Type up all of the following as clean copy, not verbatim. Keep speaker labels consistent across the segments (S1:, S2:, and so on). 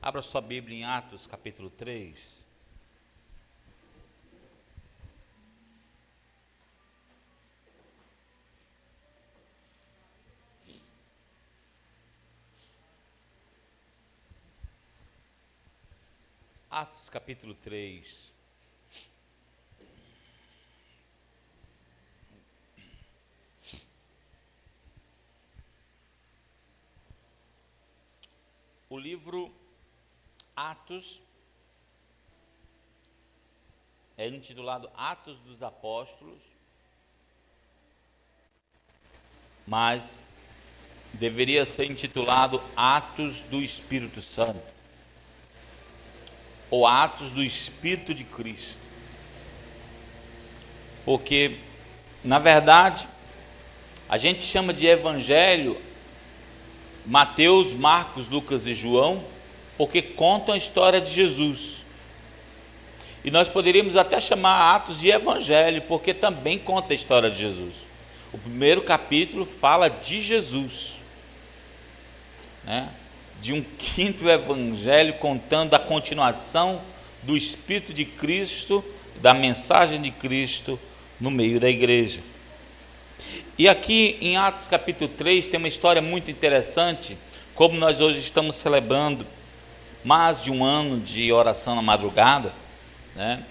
S1: Abra sua Bíblia em Atos capítulo 3. Atos capítulo 3. O livro Atos é intitulado Atos dos Apóstolos, mas deveria ser intitulado Atos do Espírito Santo, ou Atos do Espírito de Cristo, porque, na verdade, a gente chama de Evangelho Mateus, Marcos, Lucas e João, porque contam a história de Jesus. E nós poderíamos até chamar Atos de Evangelho, porque também conta a história de Jesus. O primeiro capítulo fala de Jesus, né? De um quinto evangelho contando a continuação do Espírito de Cristo, da mensagem de Cristo no meio da igreja. E aqui em Atos capítulo 3 tem uma história muito interessante, como nós hoje estamos celebrando mais de um ano de oração na madrugada, né?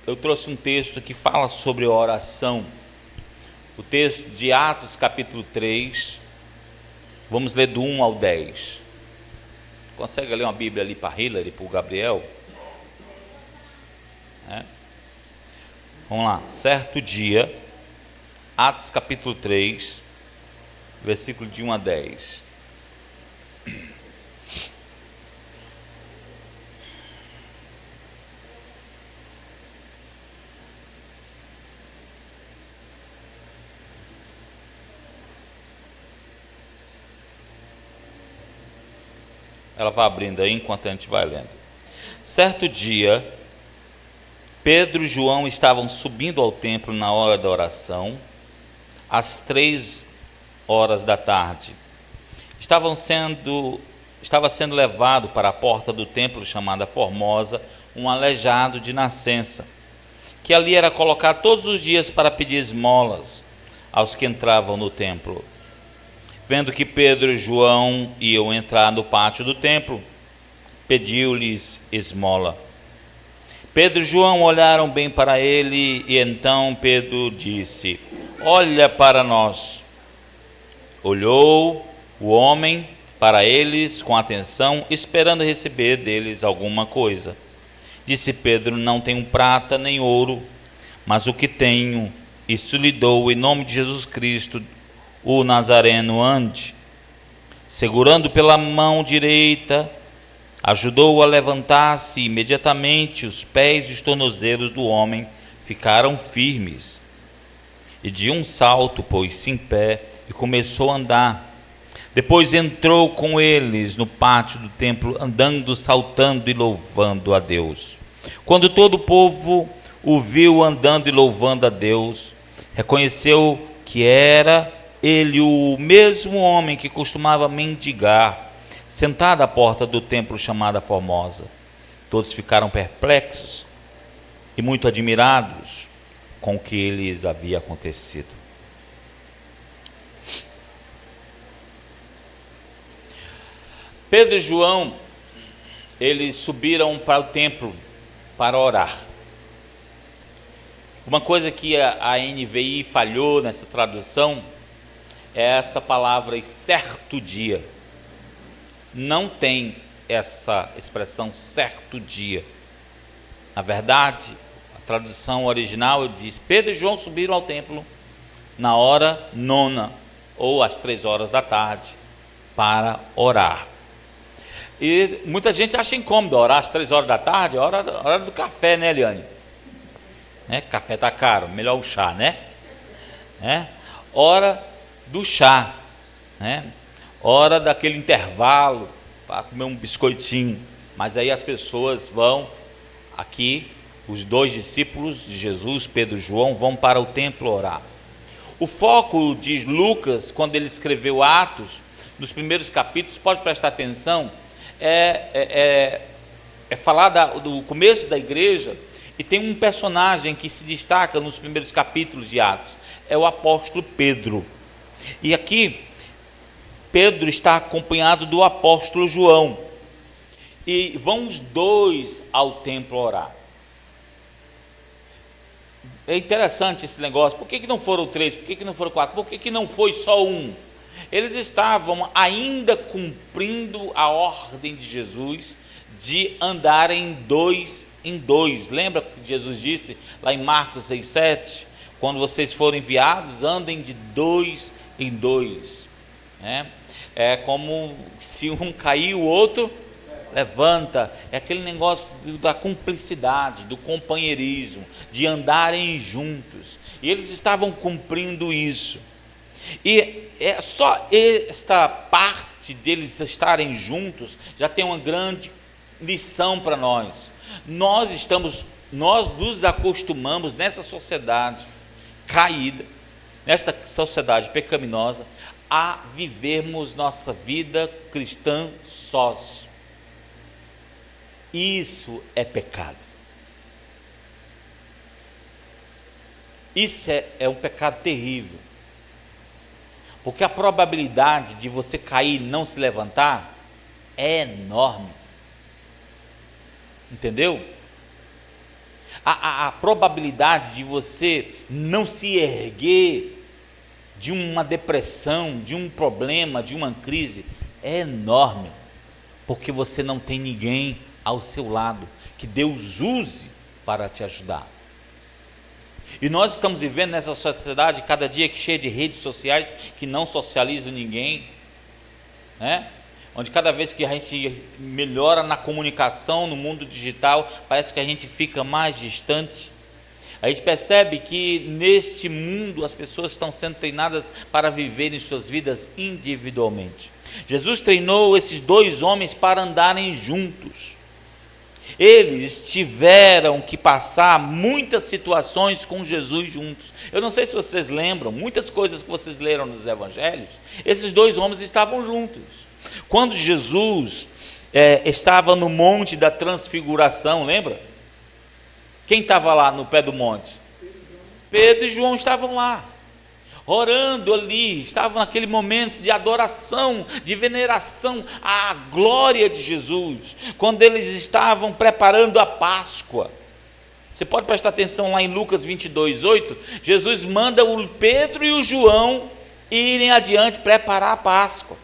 S1: Eu trouxe um texto que fala sobre a oração, o texto de Atos capítulo 3, vamos ler do 1 ao 10. Consegue ler uma Bíblia ali para a Hillary, para o Gabriel? Vamos lá. Certo dia, Atos capítulo 3, versículo de 1 a 10. Ela vai abrindo aí enquanto a gente vai lendo. Certo dia, Pedro e João estavam subindo ao templo na hora da oração, às 3 horas da tarde. Estava sendo levado para a porta do templo chamada Formosa, um aleijado de nascença, que ali era colocado todos os dias para pedir esmolas aos que entravam no templo. Vendo que Pedro e João iam entrar no pátio do templo, pediu-lhes esmola. Pedro e João olharam bem para ele, e então Pedro disse: olha para nós. Olhou o homem para eles com atenção, esperando receber deles alguma coisa. Disse Pedro: não tenho prata nem ouro, mas o que tenho, isso lhe dou, em nome de Jesus Cristo, o Nazareno. Ande. Segurando pela mão direita, ajudou-o a levantar-se, e imediatamente os pés e os tornozelos do homem ficaram firmes. E de um salto pôs-se em pé e começou a andar. Depois entrou com eles no pátio do templo, andando, saltando e louvando a Deus. Quando todo o povo o viu andando e louvando a Deus, reconheceu que era ele o mesmo homem que costumava mendigar, sentado à porta do templo chamada Formosa. Todos ficaram perplexos e muito admirados com o que lhes havia acontecido. Pedro e João, eles subiram para o templo para orar. Uma coisa que a NVI falhou nessa tradução é essa palavra, certo dia. Não tem essa expressão certo dia. Na verdade, a tradução original diz: Pedro e João subiram ao templo na hora nona, ou às 3 horas da tarde, para orar. E muita gente acha incômodo orar às 3 horas da tarde, hora do café, né, Eliane? Café está caro, melhor o chá, né? Hora do chá, hora daquele intervalo para comer um biscoitinho. Mas aí as pessoas vão aqui, os 2 discípulos de Jesus, Pedro e João, vão para o templo orar. O foco de Lucas, quando ele escreveu Atos, nos primeiros capítulos, pode prestar atenção, é falar do começo da igreja, e tem um personagem que se destaca nos primeiros capítulos de Atos, é o apóstolo Pedro. E aqui, Pedro está acompanhado do apóstolo João, e vão os dois ao templo orar. É interessante esse negócio. Por que não foram 3? Por que não foram 4? Por que não foi só um? Eles estavam ainda cumprindo a ordem de Jesus de andarem 2 em 2. Lembra que Jesus disse lá em Marcos 6,7? Quando vocês forem enviados, andem de 2 em 2. É como se um cair, o outro levanta. É aquele negócio da cumplicidade, do companheirismo, de andarem juntos. E eles estavam cumprindo isso. E é só esta parte deles estarem juntos já tem uma grande lição para nós. Nós nos acostumamos nessa sociedade caída, nesta sociedade pecaminosa, a vivermos nossa vida cristã sós. Isso é pecado. Isso é um pecado terrível. Porque a probabilidade de você cair e não se levantar é enorme. Entendeu? A probabilidade de você não se erguer de uma depressão, de um problema, de uma crise, é enorme. Porque você não tem ninguém ao seu lado que Deus use para te ajudar. E nós estamos vivendo nessa sociedade cada dia cheia de redes sociais que não socializam ninguém, onde cada vez que a gente melhora na comunicação no mundo digital, parece que a gente fica mais distante. A gente percebe que neste mundo as pessoas estão sendo treinadas para viverem suas vidas individualmente. Jesus treinou esses 2 homens para andarem juntos. Eles tiveram que passar muitas situações com Jesus juntos. Eu não sei se vocês lembram, muitas coisas que vocês leram nos evangelhos, esses 2 homens estavam juntos. Quando Jesus estava no monte da transfiguração, lembra? Quem estava lá no pé do monte? Pedro e João estavam lá, orando ali, estavam naquele momento de adoração, de veneração à glória de Jesus, quando eles estavam preparando a Páscoa. Você pode prestar atenção lá em Lucas 22:8, Jesus manda o Pedro e o João irem adiante preparar a Páscoa.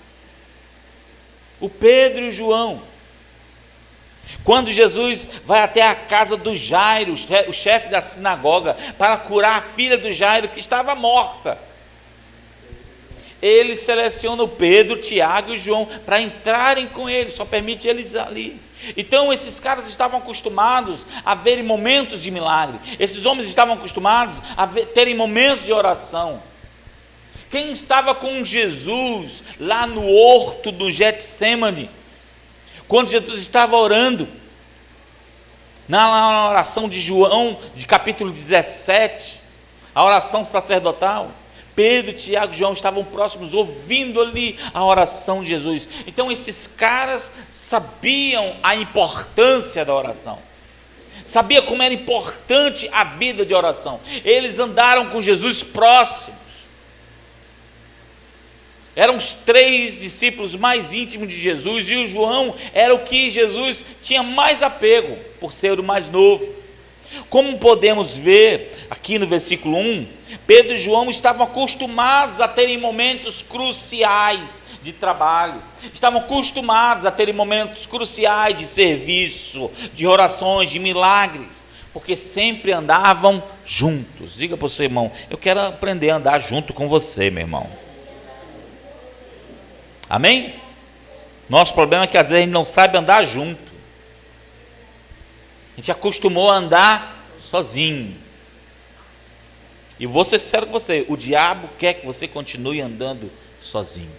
S1: O Pedro e o João. Quando Jesus vai até a casa do Jairo, o chefe da sinagoga, para curar a filha do Jairo que estava morta, ele seleciona o Pedro, Tiago e João para entrarem com ele, só permite eles ali. Então esses caras estavam acostumados a verem momentos de milagre, esses homens estavam acostumados a terem momentos de oração. Quem estava com Jesus lá no horto do Getsêmani, quando Jesus estava orando, na oração de João, de capítulo 17, a oração sacerdotal, Pedro, Tiago e João estavam próximos, ouvindo ali a oração de Jesus. Então esses caras sabiam a importância da oração, sabia como era importante a vida de oração. Eles andaram com Jesus próximos. Eram os 3 discípulos mais íntimos de Jesus, e o João era o que Jesus tinha mais apego, por ser o mais novo. Como podemos ver aqui no versículo 1, Pedro e João estavam acostumados a terem momentos cruciais de trabalho, estavam acostumados a terem momentos cruciais de serviço, de orações, de milagres, porque sempre andavam juntos. Diga para o seu irmão: eu quero aprender a andar junto com você, meu irmão. Amém? Nosso problema é que às vezes a gente não sabe andar junto. A gente acostumou a andar sozinho. E vou ser sincero com você, o diabo quer que você continue andando sozinho.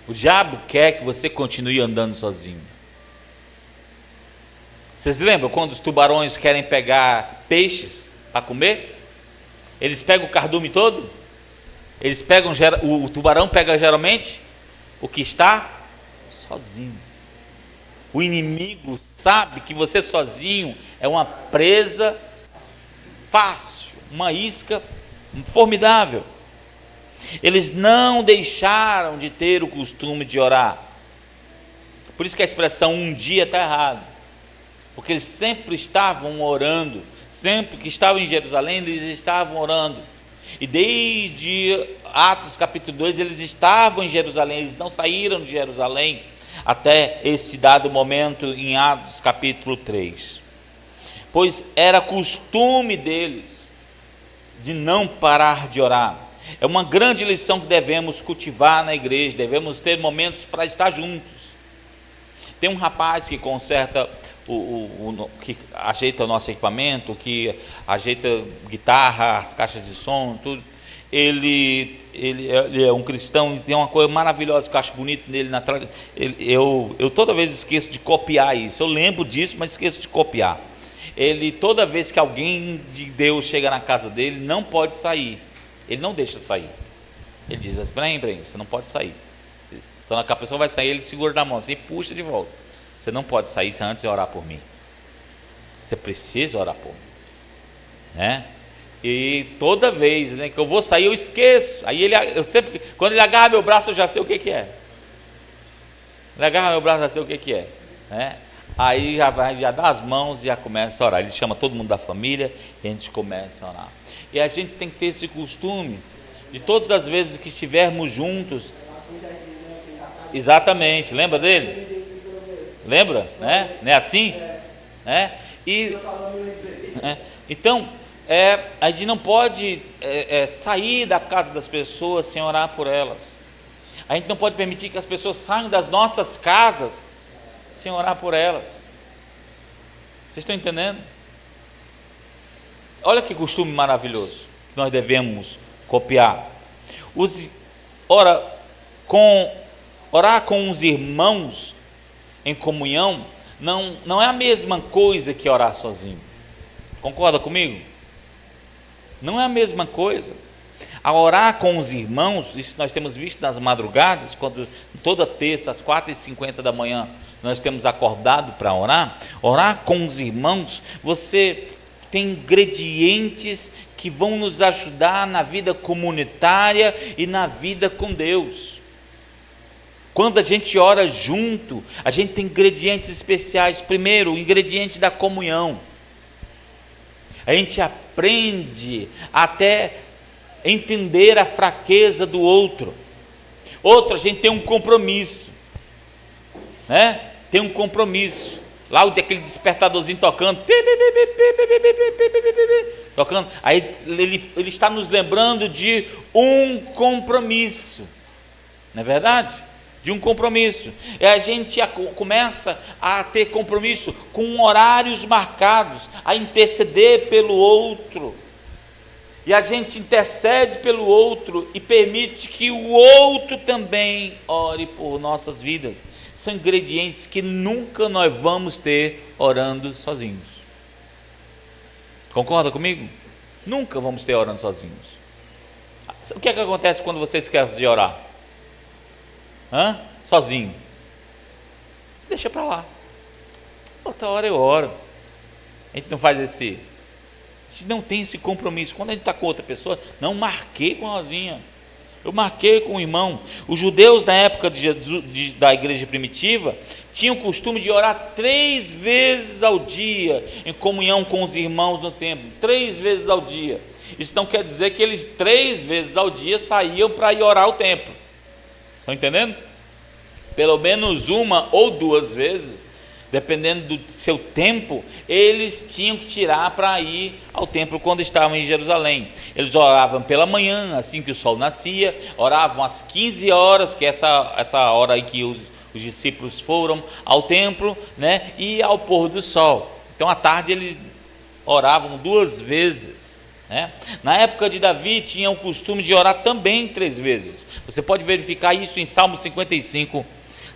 S1: O diabo quer que você continue andando sozinho. Vocês lembram quando os tubarões querem pegar peixes para comer? Eles pegam o cardume todo? Eles pegam, o tubarão pega geralmente o que está sozinho. O inimigo sabe que você sozinho é uma presa fácil, uma isca formidável. Eles não deixaram de ter o costume de orar. Por isso que a expressão um dia está errada, porque eles sempre estavam orando, sempre que estavam em Jerusalém, eles estavam orando. E desde Atos capítulo 2, eles estavam em Jerusalém, eles não saíram de Jerusalém até esse dado momento em Atos capítulo 3. Pois era costume deles de não parar de orar. É uma grande lição que devemos cultivar na igreja, devemos ter momentos para estar juntos. Tem um rapaz que conserta, que ajeita o nosso equipamento, que ajeita guitarra, as caixas de som, tudo. Ele é um cristão e tem uma coisa maravilhosa que eu acho bonito nele. Eu toda vez esqueço de copiar isso. Eu lembro disso, mas esqueço de copiar. Ele, toda vez que alguém de Deus chega na casa dele, não pode sair. Ele não deixa sair. Ele diz: Ibrahim, você não pode sair. Então a pessoa vai sair, ele segura na mão assim e puxa de volta. Você não pode sair sem antes orar por mim. Você precisa orar por mim, né? E toda vez, né, que eu vou sair, eu esqueço. Aí eu sempre, quando ele agarra meu braço, eu já sei o que é. Ele agarra meu braço, eu já sei o que é, né? Aí já dá as mãos e já começa a orar. Ele chama todo mundo da família e a gente começa a orar. E a gente tem que ter esse costume de todas as vezes que estivermos juntos. Exatamente, lembra dele? Lembra? Né? Não é assim? Então, a gente não pode sair da casa das pessoas sem orar por elas. A gente não pode permitir que as pessoas saiam das nossas casas sem orar por elas. Vocês estão entendendo? Olha que costume maravilhoso que nós devemos copiar. Orar com os irmãos em comunhão não é a mesma coisa que orar sozinho. Concorda comigo? Não é a mesma coisa. A orar com os irmãos, isso nós temos visto nas madrugadas, quando toda terça às 4h50 da manhã nós temos acordado para orar com os irmãos. Você tem ingredientes que vão nos ajudar na vida comunitária e na vida com Deus. Quando a gente ora junto, a gente tem ingredientes especiais. Primeiro, o ingrediente da comunhão. A gente aprende até entender a fraqueza do outro. Outro, a gente tem um compromisso, né? Tem um compromisso. Lá aquele despertadorzinho tocando, tocando. Aí ele está nos lembrando de um compromisso, não é verdade? De um compromisso. E a gente começa a ter compromisso com horários marcados, a interceder pelo outro. E a gente intercede pelo outro e permite que o outro também ore por nossas vidas. São ingredientes que nunca nós vamos ter orando sozinhos. Concorda comigo? Nunca vamos ter orando sozinhos. O que é que acontece quando você esquece de orar? Sozinho? Você deixa para lá. Outra hora eu oro. A gente não faz esse... A gente não tem esse compromisso. Quando a gente está com outra pessoa, não marquei com a Rosinha, eu marquei com o irmão. Os judeus na época da igreja primitiva tinham o costume de orar 3 vezes ao dia em comunhão com os irmãos no templo. 3 vezes ao dia. Isso não quer dizer que eles 3 vezes ao dia saíam para ir orar ao templo. Estão entendendo? Pelo menos 1 ou 2 vezes, dependendo do seu tempo, eles tinham que tirar para ir ao templo quando estavam em Jerusalém. Eles oravam pela manhã, assim que o sol nascia, oravam às 15 horas, que é essa hora aí que os discípulos foram ao templo, né? E ao pôr do sol. Então à tarde eles oravam 2 vezes, né? Na época de Davi tinham o costume de orar também 3 vezes. Você pode verificar isso em Salmo 55.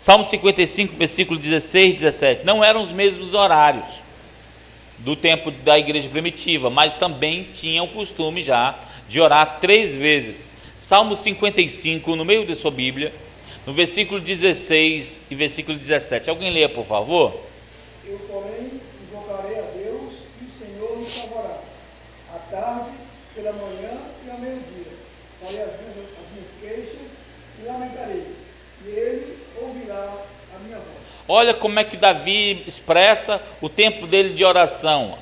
S1: Salmo 55, versículo 16 e 17, não eram os mesmos horários do tempo da igreja primitiva, mas também tinham o costume já de orar 3 vezes. Salmo 55, no meio da sua Bíblia, no versículo 16 e versículo 17. Alguém leia, por favor?
S2: Eu, porém, invocarei a Deus e o Senhor me salvará. À tarde, pela manhã e ao meio-dia. Farei as minhas queixas e lamentarei. E ele ouvirá a minha voz.
S1: Olha como é que Davi expressa o tempo dele de oração.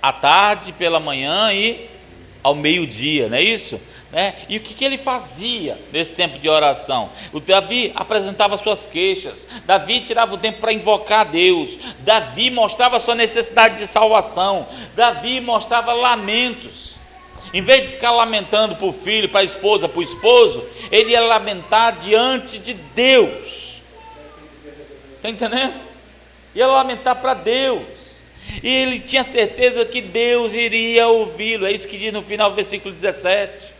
S1: À tarde, pela manhã e ao meio-dia, não é isso? E o que ele fazia nesse tempo de oração? O Davi apresentava suas queixas, Davi tirava o tempo para invocar a Deus, Davi mostrava sua necessidade de salvação, Davi mostrava lamentos. Em vez de ficar lamentando para o filho, para a esposa, para o esposo, ele ia lamentar diante de Deus. Está entendendo? Ia lamentar para Deus. E ele tinha certeza que Deus iria ouvi-lo. É isso que diz no final do versículo 17.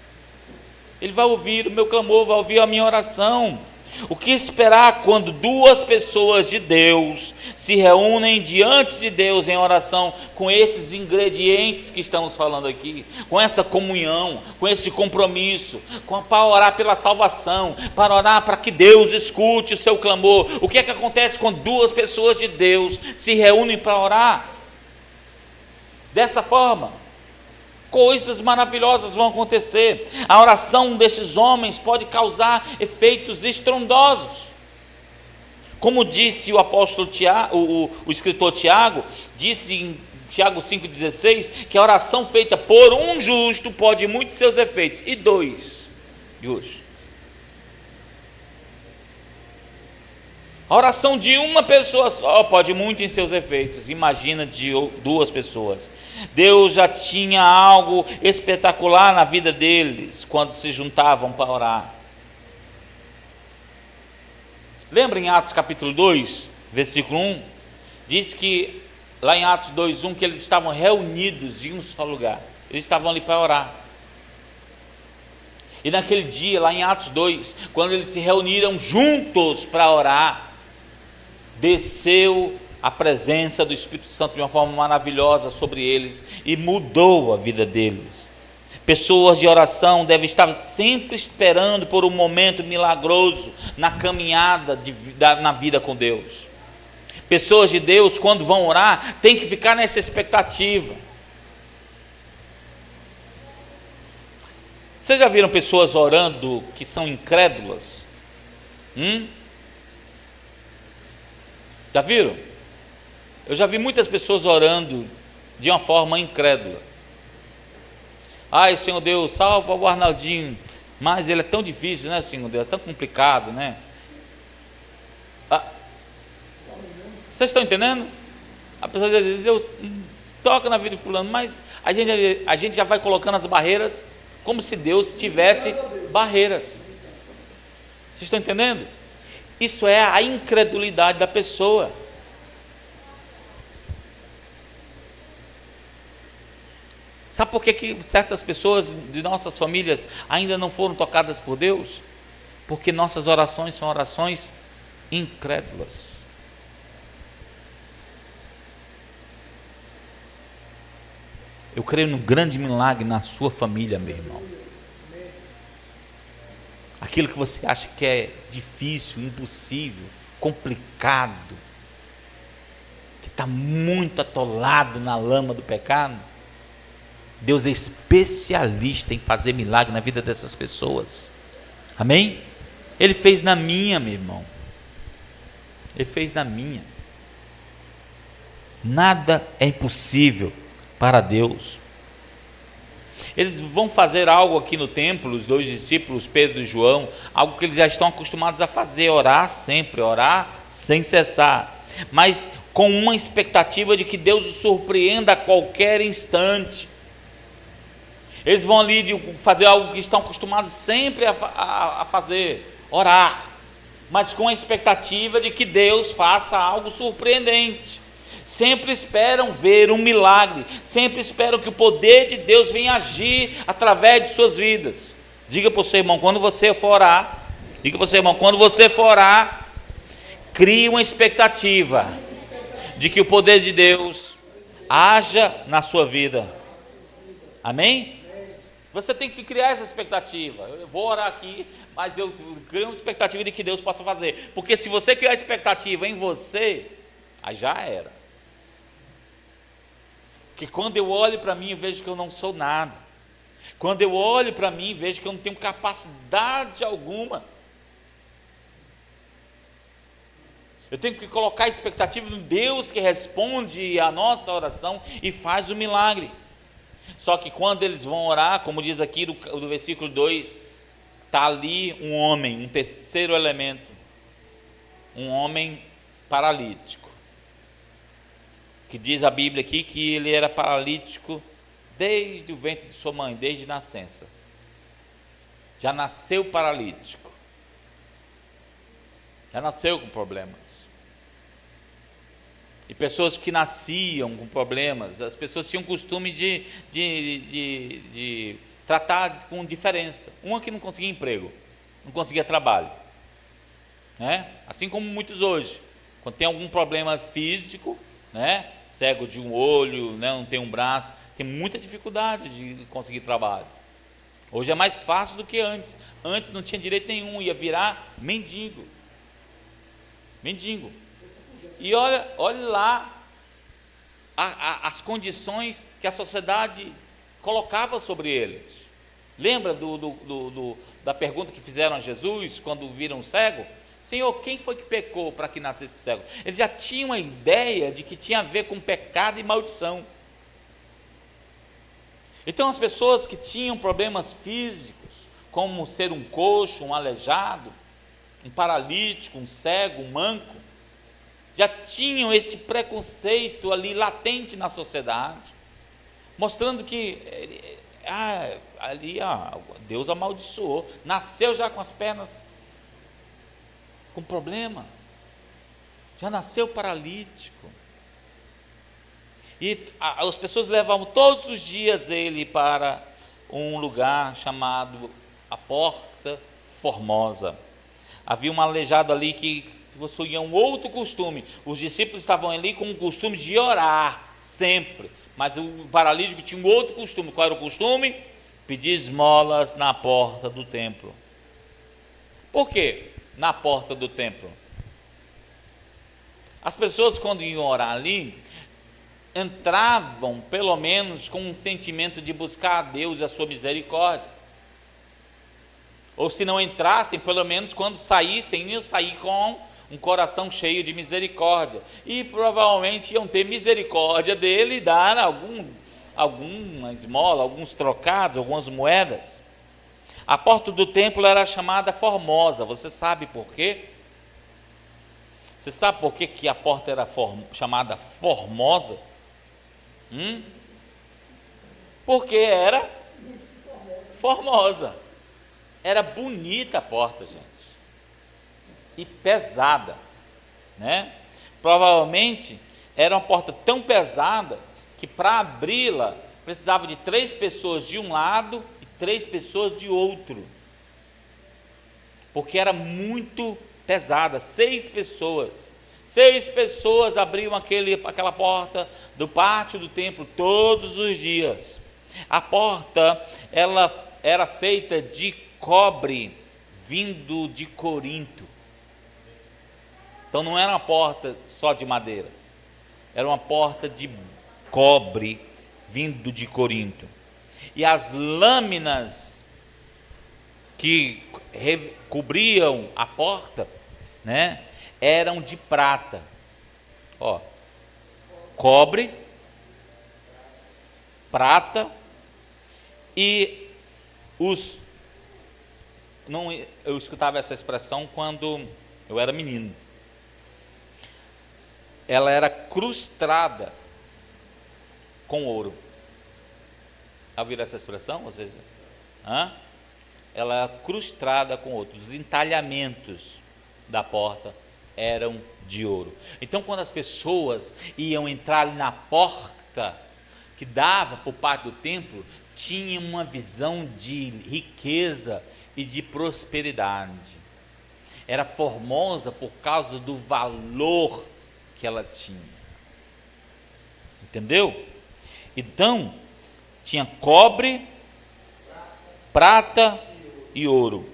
S1: Ele vai ouvir o meu clamor, vai ouvir a minha oração. O que esperar quando duas pessoas de Deus se reúnem diante de Deus em oração, com esses ingredientes que estamos falando aqui, com essa comunhão, com esse compromisso, para orar pela salvação, para orar para que Deus escute o seu clamor? O que é que acontece quando duas pessoas de Deus se reúnem para orar? Dessa forma, coisas maravilhosas vão acontecer. A oração desses homens pode causar efeitos estrondosos. Como disse o apóstolo Tiago, o escritor Tiago, disse em Tiago 5,16, que a oração feita por um justo pode muito seus efeitos, e dois justos. A oração de uma pessoa só pode muito em seus efeitos, imagina de duas pessoas. Deus já tinha algo espetacular na vida deles, quando se juntavam para orar. Lembra em Atos capítulo 2, versículo 1? Diz que, lá em Atos 2:1, que eles estavam reunidos em um só lugar. Eles estavam ali para orar. E naquele dia, lá em Atos 2, quando eles se reuniram juntos para orar, desceu a presença do Espírito Santo de uma forma maravilhosa sobre eles e mudou a vida deles. Pessoas de oração devem estar sempre esperando por um momento milagroso na caminhada na vida com Deus. Pessoas de Deus, quando vão orar, tem que ficar nessa expectativa. Vocês já viram pessoas orando que são incrédulas? Já viram? Eu já vi muitas pessoas orando de uma forma incrédula. Ai, Senhor Deus, salva o Arnaldinho. Mas ele é tão difícil, né, Senhor Deus? É tão complicado, né? Vocês estão entendendo? Apesar de dizer, Deus toca na vida de fulano, mas a gente já vai colocando as barreiras como se Deus tivesse barreiras. Vocês estão entendendo? Isso é a incredulidade da pessoa. Sabe por que certas pessoas de nossas famílias ainda não foram tocadas por Deus? Porque nossas orações são orações incrédulas. Eu creio no grande milagre na sua família, meu irmão. Aquilo que você acha que é difícil, impossível, complicado, que está muito atolado na lama do pecado, Deus é especialista em fazer milagre na vida dessas pessoas. Amém? Ele fez na minha, meu irmão. Ele fez na minha. Nada é impossível para Deus. Eles vão fazer algo aqui no templo, os dois discípulos, Pedro e João, algo que eles já estão acostumados a fazer, orar sempre, orar sem cessar, mas com uma expectativa de que Deus os surpreenda a qualquer instante. Eles vão ali fazer algo que estão acostumados sempre a fazer, orar, mas com a expectativa de que Deus faça algo surpreendente. Sempre esperam ver um milagre, sempre esperam que o poder de Deus venha agir através de suas vidas. Diga para o seu irmão, quando você for orar, crie uma expectativa de que o poder de Deus haja na sua vida. Amém? Você tem que criar essa expectativa. Eu vou orar aqui, mas eu crio uma expectativa de que Deus possa fazer. Porque se você criar expectativa em você, aí já era. Porque quando eu olho para mim, eu vejo que eu não sou nada. Quando eu olho para mim, vejo que eu não tenho capacidade alguma. Eu tenho que colocar expectativa no Deus que responde a nossa oração e faz o milagre. Só que quando eles vão orar, como diz aqui do versículo 2, está ali um homem, um terceiro elemento, um homem paralítico, que diz a Bíblia aqui que ele era paralítico desde o ventre de sua mãe, desde nascença, já nasceu paralítico, já nasceu com problemas. E pessoas que nasciam com problemas, as pessoas tinham costume de tratar com diferença. Uma que não conseguia emprego, não conseguia trabalho, né? Assim como muitos hoje, quando tem algum problema físico, né? Cego de um olho, né? Não tem um braço, tem muita dificuldade de conseguir trabalho. Hoje é mais fácil do que antes. Antes não tinha direito nenhum, ia virar mendigo. E olha lá as condições que a sociedade colocava sobre eles. Lembra da pergunta que fizeram a Jesus quando viram o cego? Senhor, quem foi que pecou para que nascesse cego? Eles já tinham a ideia de que tinha a ver com pecado e maldição. Então as pessoas que tinham problemas físicos, como ser um coxo, um aleijado, um paralítico, um cego, um manco, já tinham esse preconceito ali latente na sociedade, mostrando que Deus amaldiçoou, nasceu já com as pernas com problema, já nasceu paralítico. E as pessoas levavam todos os dias ele para um lugar chamado a Porta Formosa. Havia um aleijado ali que possuía um outro costume. Os discípulos estavam ali com o costume de orar sempre, mas o paralítico tinha um outro costume. Qual era o costume? Pedir esmolas na porta do templo. Por quê? Na porta do templo. As pessoas, quando iam orar ali, entravam pelo menos com um sentimento de buscar a Deus e a sua misericórdia. Ou se não entrassem, pelo menos quando saíssem, iam sair com um coração cheio de misericórdia, e provavelmente iam ter misericórdia dele e dar alguma esmola, alguns trocados, algumas moedas. A porta do templo era chamada Formosa. Você sabe por quê? Você sabe por que a porta era chamada Formosa? Porque era formosa. Era bonita a porta, gente. E pesada, né? Provavelmente era uma porta tão pesada que para abri-la precisava de 3 pessoas de um lado e 3 pessoas de outro, porque era muito pesada. 6 pessoas abriam aquela porta do pátio do templo todos os dias. A porta, ela era feita de cobre vindo de Corinto. Então não era uma porta só de madeira, era uma porta de cobre vindo de Corinto. E as lâminas que cobriam a porta, né, eram de prata. Cobre, prata, e eu escutava essa expressão quando eu era menino. Ela era crustrada com ouro. Já ouviram essa expressão? Vocês? Ela era crustrada com ouro. Os entalhamentos da porta eram de ouro. Então, quando as pessoas iam entrar ali na porta que dava para o pátio do templo, tinham uma visão de riqueza e de prosperidade. Era formosa por causa do valor que ela tinha. Entendeu? Então, tinha cobre, prata e ouro.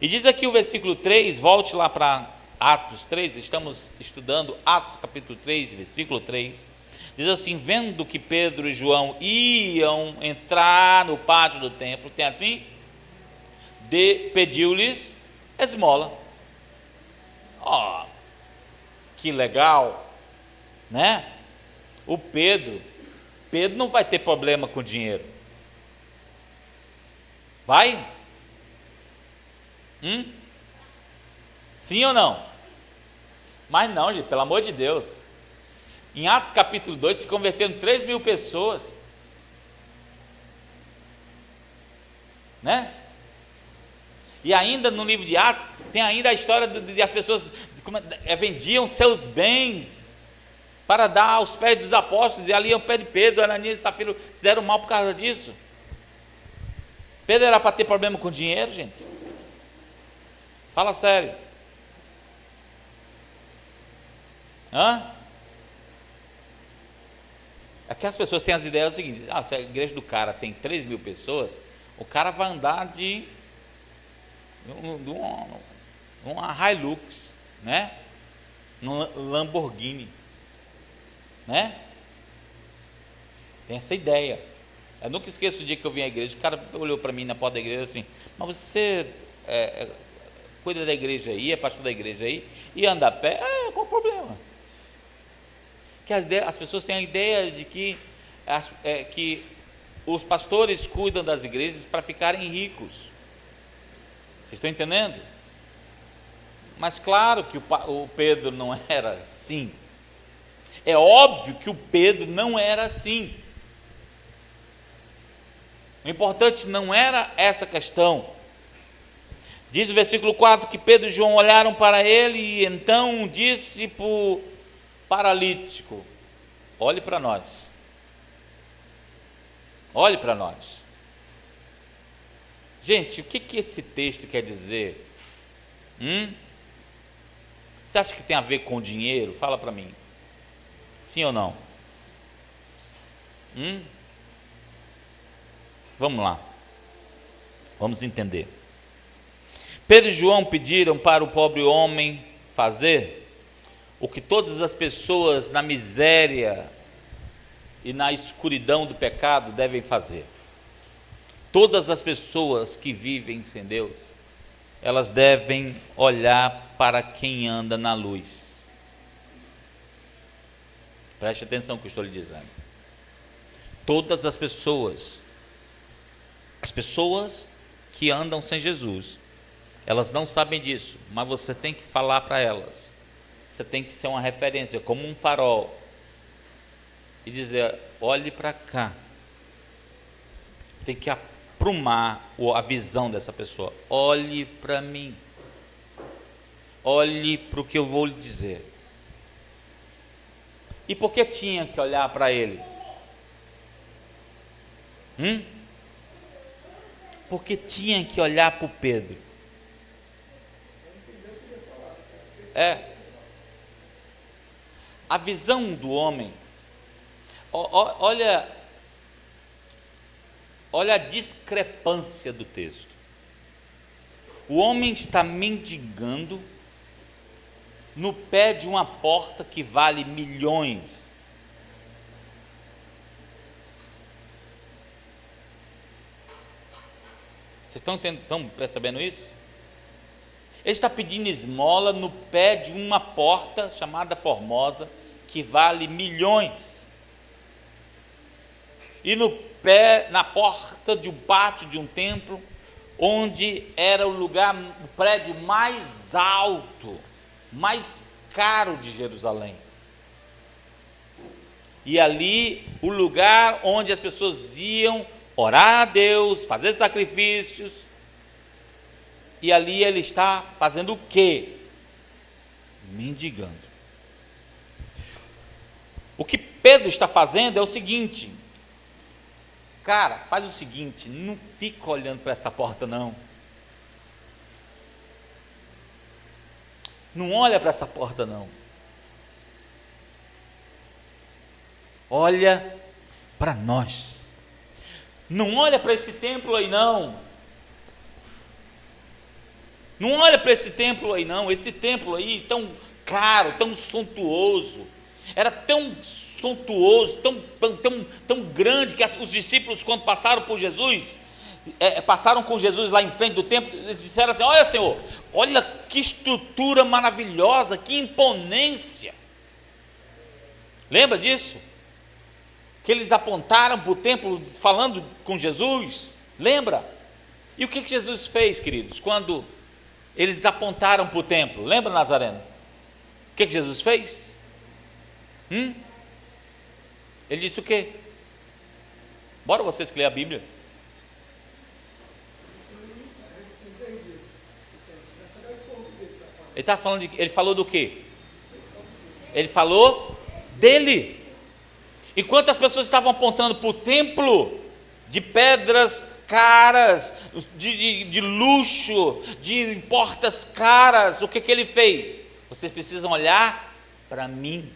S1: E diz aqui o versículo 3, volte lá para Atos 3, estamos estudando Atos capítulo 3, versículo 3. Diz assim: vendo que Pedro e João iam entrar no pátio do templo, tem assim? Pediu-lhes esmola. Ó, que legal, né? O Pedro não vai ter problema com dinheiro. Vai? Sim ou não? Mas não, gente, pelo amor de Deus. Em Atos capítulo 2 se converteram 3.000 pessoas, né? E ainda no livro de Atos tem ainda a história de as pessoas vendiam seus bens para dar aos pés dos apóstolos, e ali ao pé de Pedro, Ananias e Safira se deram mal por causa disso. Pedro era para ter problema com dinheiro, gente? Fala sério. É que as pessoas têm as ideias seguintes: se a igreja do cara tem 3.000 pessoas, o cara vai andar de uma Hilux, né? Um Lamborghini, né? Tem essa ideia. Eu nunca esqueço o dia que eu vim à igreja, o cara olhou para mim na porta da igreja assim: mas você cuida da igreja aí, é pastor da igreja aí, e anda a pé? Qual o problema? Que as pessoas têm a ideia de que os pastores cuidam das igrejas para ficarem ricos. Vocês estão entendendo? Mas claro que o Pedro não era assim. É óbvio que o Pedro não era assim. O importante não era essa questão. Diz o versículo 4 que Pedro e João olharam para ele e então disse para o paralítico: olhe para nós. Olhe para nós. Gente, o que esse texto quer dizer? Você acha que tem a ver com dinheiro? Fala para mim. Sim ou não? Vamos lá. Vamos entender. Pedro e João pediram para o pobre homem fazer o que todas as pessoas na miséria e na escuridão do pecado devem fazer. Todas as pessoas que vivem sem Deus, elas devem olhar para quem anda na luz. Preste atenção no que eu estou lhe dizendo. Todas as pessoas que andam sem Jesus, elas não sabem disso, mas você tem que falar para elas. Você tem que ser uma referência, como um farol, e dizer: olhe para cá. Tem que aprumar a visão dessa pessoa. Olhe para mim. Olhe para o que eu vou lhe dizer. E por que tinha que olhar para ele? Porque tinha que olhar para o Pedro. A visão do homem, olha a discrepância do texto. O homem está mendigando no pé de uma porta que vale milhões. Vocês estão percebendo isso? Ele está pedindo esmola no pé de uma porta chamada Formosa, que vale milhões. E na porta de um pátio de um templo, onde era o prédio mais alto, mais caro de Jerusalém. E ali, o lugar onde as pessoas iam orar a Deus, fazer sacrifícios. E ali ele está fazendo o quê? Mendigando. O que Pedro está fazendo é o seguinte: cara, faz o seguinte, não fica olhando para essa porta não. Não olha para essa porta não. Olha para nós. Não olha para esse templo aí não. Não olha para esse templo aí não, esse templo aí tão caro, tão suntuoso, era tão suntuoso, tão grande, que os discípulos, quando passaram por Jesus, passaram com Jesus lá em frente do templo, eles disseram assim: olha, Senhor, olha que estrutura maravilhosa, que imponência. Lembra disso? Que eles apontaram para o templo falando com Jesus, lembra? E o que Jesus fez, queridos, quando eles apontaram para o templo? Lembra, Nazareno? O que Jesus fez? Ele disse o quê? Bora vocês que lêem a Bíblia. Ele falou do quê? Ele falou dele. Enquanto as pessoas estavam apontando para o templo, de pedras caras, de luxo, de portas caras, o que ele fez? Vocês precisam olhar para mim.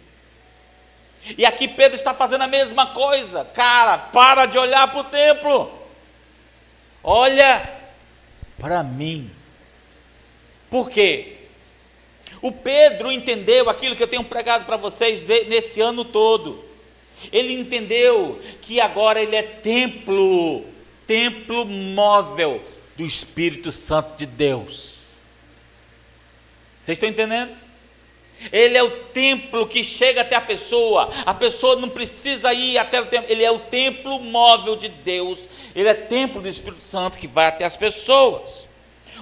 S1: E aqui Pedro está fazendo a mesma coisa. Cara, para de olhar para o templo, olha para mim. Por quê? O Pedro entendeu aquilo que eu tenho pregado para vocês nesse ano todo. Ele entendeu que agora ele é templo móvel do Espírito Santo de Deus. Vocês estão entendendo? Ele é o templo que chega até a pessoa não precisa ir até o templo, ele é o templo móvel de Deus, ele é templo do Espírito Santo que vai até as pessoas.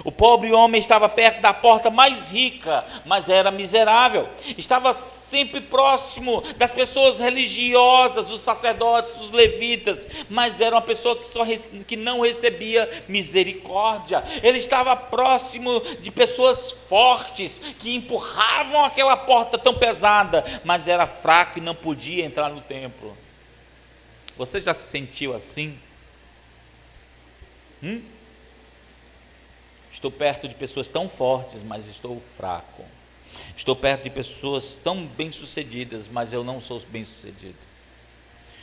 S1: O pobre homem estava perto da porta mais rica, mas era miserável. Estava sempre próximo das pessoas religiosas, os sacerdotes, os levitas, mas era uma pessoa que não recebia misericórdia. Ele estava próximo de pessoas fortes, que empurravam aquela porta tão pesada, mas era fraco e não podia entrar no templo. Você já se sentiu assim? Estou perto de pessoas tão fortes, mas estou fraco. Estou perto de pessoas tão bem-sucedidas, mas eu não sou bem-sucedido.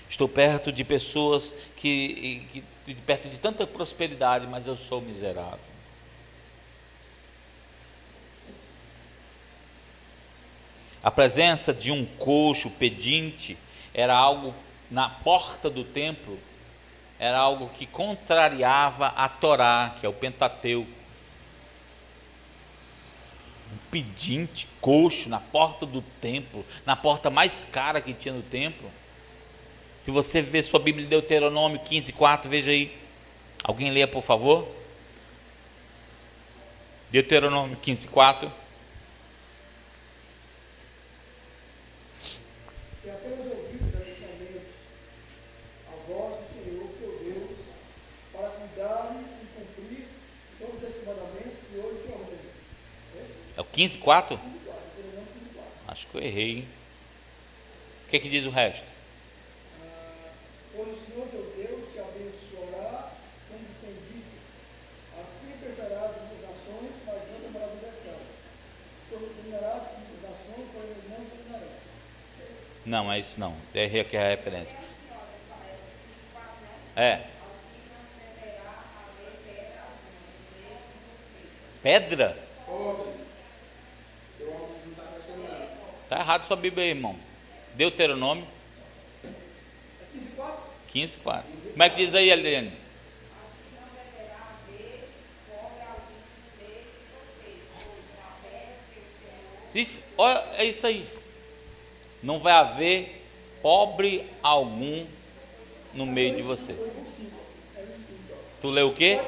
S1: Estou perto de pessoas perto de tanta prosperidade, mas eu sou miserável. A presença de um coxo pedinte era algo na porta do templo, era algo que contrariava a Torá, que é o Pentateuco. Um pedinte, coxo, na porta do templo, na porta mais cara que tinha no templo. Se você ver sua Bíblia em Deuteronômio 15:4, veja aí. Alguém leia, por favor. Deuteronômio 15:4.
S2: E apenas ouvidos atentamente a voz do Senhor teu Deus, para cuidares e cumprir todos esses mandamentos que hoje te ordeno.
S1: É o 15:4? Acho que eu errei, hein? O que diz o resto?
S2: Pois o Senhor teu Deus te abençoará, como tem dito, assim prestarás as nações, mas não tomarás o descanso. Dominarás as nações, porém não dominarás.
S1: Não, é isso não. Errei aqui a referência. É. Pedra? Está errado sua Bíblia aí, irmão. Deuteronômio 15:4. Como é que diz aí, Eliane? Isso, olha, é isso aí. Não vai haver pobre algum no meio de você. Tu leu o quê?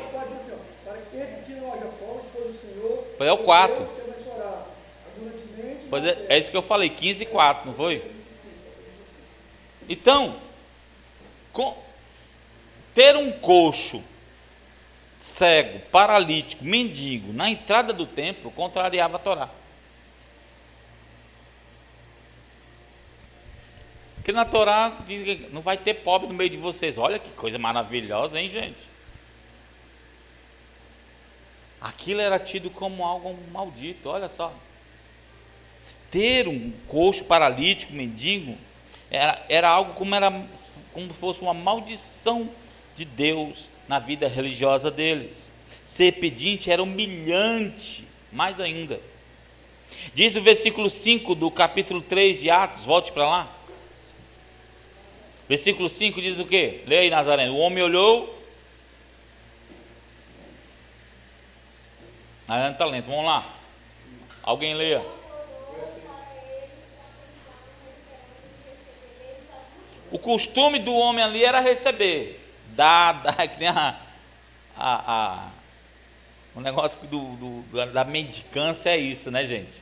S1: Pois é o 4. Pois é isso que eu falei, 15:4, não foi? Então, ter um coxo, cego, paralítico, mendigo na entrada do templo contrariava a Torá. Porque na Torá diz que não vai ter pobre no meio de vocês. Olha que coisa maravilhosa, hein, gente? Aquilo era tido como algo maldito, olha só. Ter um coxo, paralítico, mendigo, era algo como se fosse uma maldição de Deus na vida religiosa deles. Ser pedinte era humilhante, mais ainda. Diz o versículo 5 do capítulo 3 de Atos, volte para lá. Versículo 5 diz o quê? Leia aí, Nazareno. O homem olhou. Nazareno está lento, vamos lá. Alguém leia. O costume do homem ali era receber. Que nem o negócio da mendicância é isso, né, gente?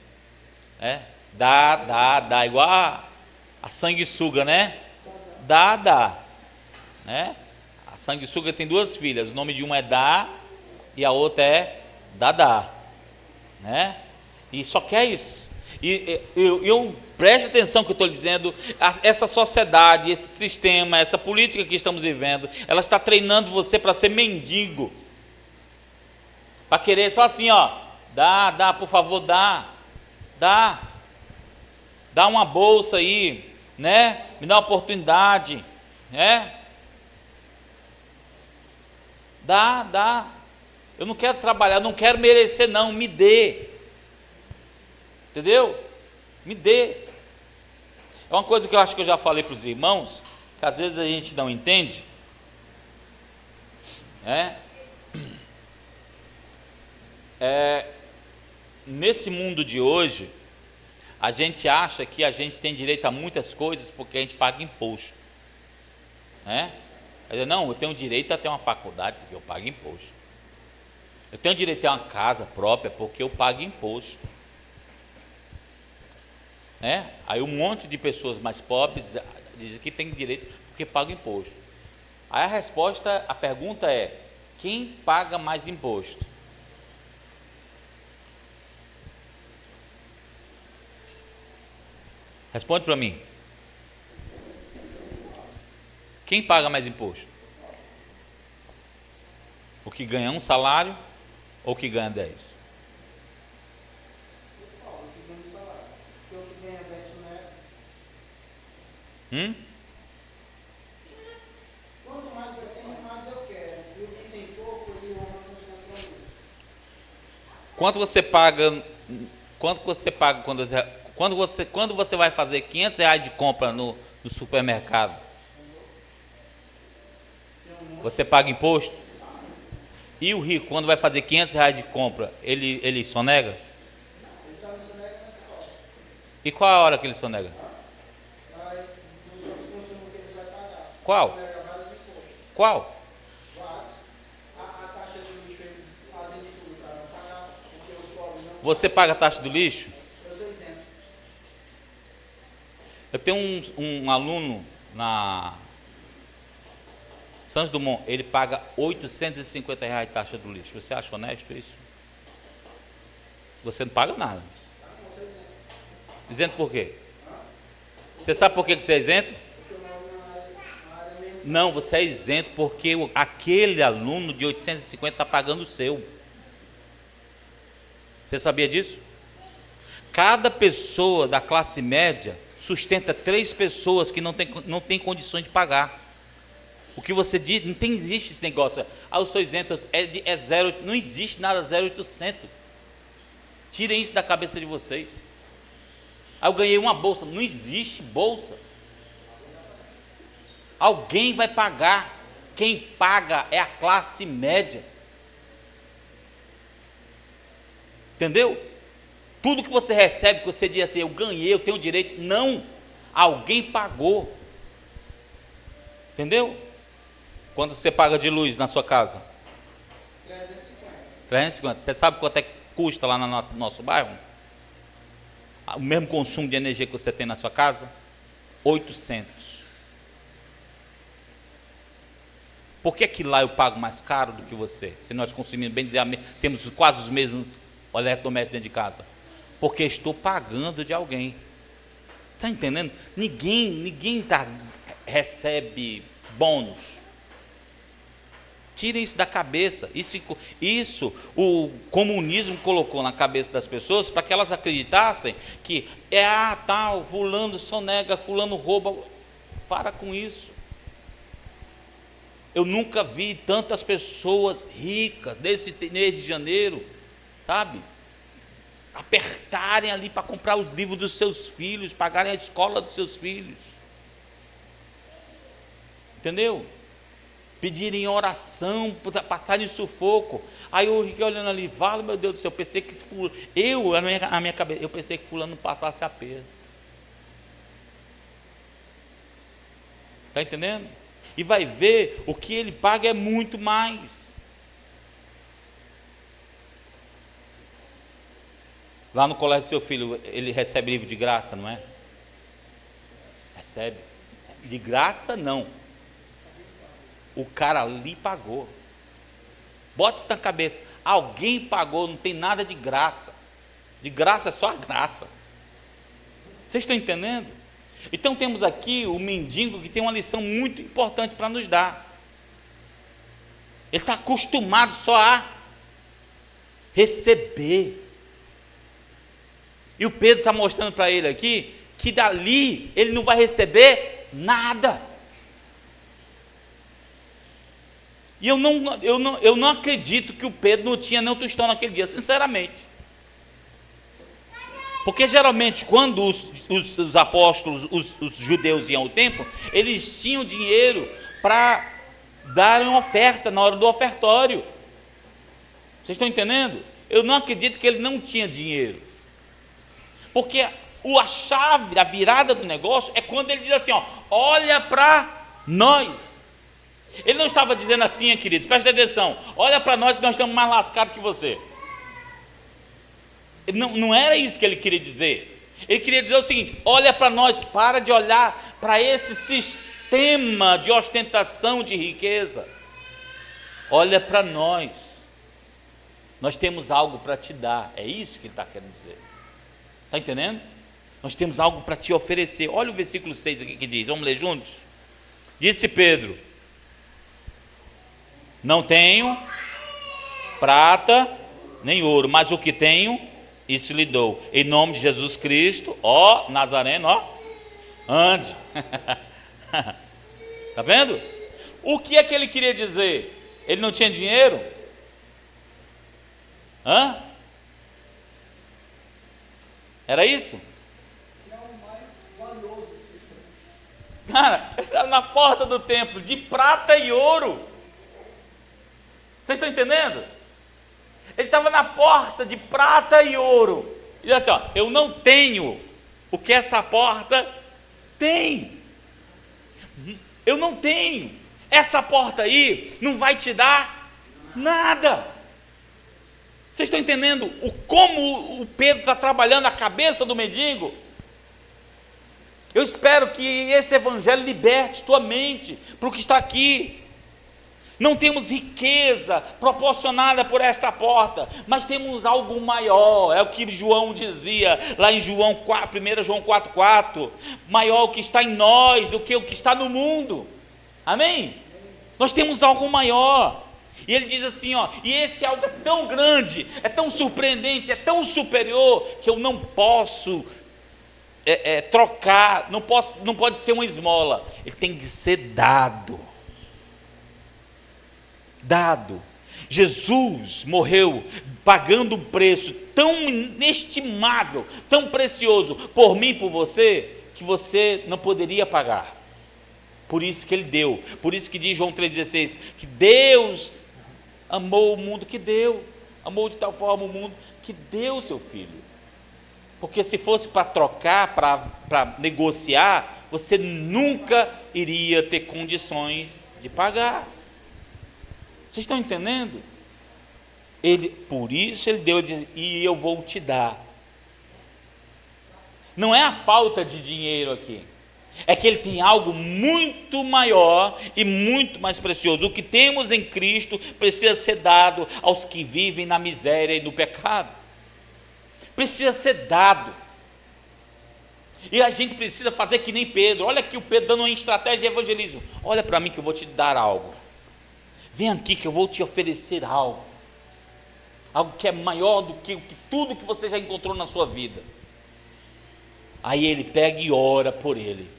S1: Dá, igual a sanguessuga, né? Dá, né? A sanguessuga tem duas filhas, o nome de uma é Dá e a outra é Dadá, né? E só quer isso. E eu preste atenção que eu estou dizendo, essa sociedade, esse sistema, essa política que estamos vivendo, ela está treinando você para ser mendigo, para querer só assim, ó, dá, por favor, dá uma bolsa aí, né? Me dá uma oportunidade, né? Dá. Eu não quero trabalhar, não quero merecer, não, me dê. Entendeu? Me dê. É uma coisa que eu acho que eu já falei para os irmãos, que às vezes a gente não entende, nesse mundo de hoje, a gente acha que a gente tem direito a muitas coisas porque a gente paga imposto, né? Não, eu tenho direito a ter uma faculdade porque eu pago imposto. Eu tenho direito a ter uma casa própria porque eu pago imposto, né? Aí um monte de pessoas mais pobres dizem que tem direito porque pagam imposto. Aí a pergunta é: quem paga mais imposto? Responde para mim. Quem paga mais imposto? O que ganha um salário ou o que ganha 10?
S2: O que ganha um salário. Porque o que ganha 10 não é. Quanto mais eu tenho, mais eu quero. E o que tem pouco, ele honra com os compromissos.
S1: Quanto você paga quando você vai fazer R$500 de compra no supermercado? Você paga imposto? E o rico, quando vai fazer R$500 de compra, ele sonega?
S2: Ele só não sonega nessa hora.
S1: E qual a hora que ele sonega?
S2: Vai dos outros consumos que eles vão pagar.
S1: Qual?
S2: Sonega vários impostos.
S1: Qual?
S2: Vários. A taxa de lixo eles fazem de tudo para não pagar, porque os pobres não.
S1: Você paga a taxa do lixo?
S2: Eu sou isento.
S1: Eu tenho um aluno na Santos Dumont, ele paga R$850 de taxa do lixo. Você acha honesto isso? Você não paga nada. Isento por quê? Você sabe por que você é isento? Não, você é isento porque aquele aluno de 850 está pagando o seu. Você sabia disso? Cada pessoa da classe média sustenta 3 pessoas que não tem condições de pagar. O que você diz, existe esse negócio. Eu sou isento, é zero, não existe nada 0,800. Tirem isso da cabeça de vocês. Eu ganhei uma bolsa, não existe bolsa. Alguém vai pagar. Quem paga é a classe média. Entendeu? Tudo que você recebe, que você diz assim, eu ganhei, eu tenho direito. Não, alguém pagou. Entendeu? Quanto você paga de luz na sua casa? 350. Você sabe quanto é que custa lá no nosso bairro? O mesmo consumo de energia que você tem na sua casa? 800. Por que lá eu pago mais caro do que você? Se nós consumimos, bem dizer, temos quase os mesmos eletrodomésticos dentro de casa. Porque estou pagando de alguém. Está entendendo? Ninguém recebe bônus. Tirem isso da cabeça. Isso o comunismo colocou na cabeça das pessoas para que elas acreditassem que tal, fulano sonega, fulano rouba. Para com isso. Eu nunca vi tantas pessoas ricas nesse mês de janeiro, sabe? apertarem ali para comprar os livros dos seus filhos, pagarem a escola dos seus filhos. Entendeu? Pedirem oração, passarem sufoco. Aí eu fiquei olhando ali, vale, meu Deus do céu, eu pensei que fulano, a minha cabeça, eu pensei que fulano passasse aperto. Está entendendo? E vai ver, o que ele paga é muito mais. Lá no colégio do seu filho, ele recebe livro de graça, não é? Recebe. De graça, não. O cara ali pagou. Bota isso na cabeça. Alguém pagou, não tem nada de graça. De graça é só a graça. Vocês estão entendendo? Então temos aqui o mendigo que tem uma lição muito importante para nos dar. Ele está acostumado só a receber. E o Pedro está mostrando para ele aqui que dali ele não vai receber nada. E eu não acredito que o Pedro não tinha nem tostão naquele dia, sinceramente. Porque geralmente quando os apóstolos, os judeus iam ao templo, eles tinham dinheiro para darem oferta na hora do ofertório. Vocês estão entendendo? Eu não acredito que ele não tinha dinheiro. Porque a chave, a virada do negócio é quando ele diz assim, ó, olha para nós. Ele não estava dizendo assim, queridos, presta atenção, olha para nós que nós estamos mais lascados que você. Não era isso que ele queria dizer. Ele queria dizer o seguinte, olha para nós, para de olhar para esse sistema de ostentação de riqueza. Olha para nós. Nós temos algo para te dar. É isso que ele está querendo dizer. Está entendendo? Nós temos algo para te oferecer. Olha o versículo 6 aqui que diz, vamos ler juntos? Disse Pedro, não tenho prata nem ouro, mas o que tenho, isso lhe dou. Em nome de Jesus Cristo, ó Nazareno, ó, ande. Está vendo? O que é que ele queria dizer? Ele não tinha dinheiro? Hã? Era isso?
S2: Que é o mais valioso.
S1: Cara, ele estava na porta do templo, de prata e ouro. Vocês estão entendendo? Ele estava na porta de prata e ouro. E diz assim, ó, eu não tenho o que essa porta tem. Eu não tenho. Essa porta aí não vai te dar nada. Vocês estão entendendo como o Pedro está trabalhando a cabeça do mendigo? Eu espero que esse evangelho liberte tua mente para o que está aqui. Não temos riqueza proporcionada por esta porta, mas temos algo maior, é o que João dizia, lá em João 4, 1 João 4,4, maior o que está em nós do que o que está no mundo, amém? Nós temos algo maior, e ele diz assim, ó, e esse algo é tão grande, é tão surpreendente, é tão superior, que eu não posso trocar, não pode ser uma esmola, ele tem que ser dado. Jesus morreu pagando um preço tão inestimável, tão precioso por mim e por você, que você não poderia pagar. Por isso que ele deu, por isso que diz João 3,16, que Deus amou o mundo, amou de tal forma o mundo, que deu o seu filho. Porque se fosse para trocar, para negociar, você nunca iria ter condições de pagar. Vocês estão entendendo? Por isso ele deu, e eu vou te dar. Não é a falta de dinheiro aqui, é que ele tem algo muito maior e muito mais precioso. O que temos em Cristo precisa ser dado aos que vivem na miséria e no pecado. Precisa ser dado. E a gente precisa fazer que nem Pedro. Olha aqui o Pedro dando uma estratégia de evangelismo. Olha para mim que eu vou te dar algo. Vem aqui que eu vou te oferecer algo que é maior do que tudo que você já encontrou na sua vida. Aí ele pega e ora por ele,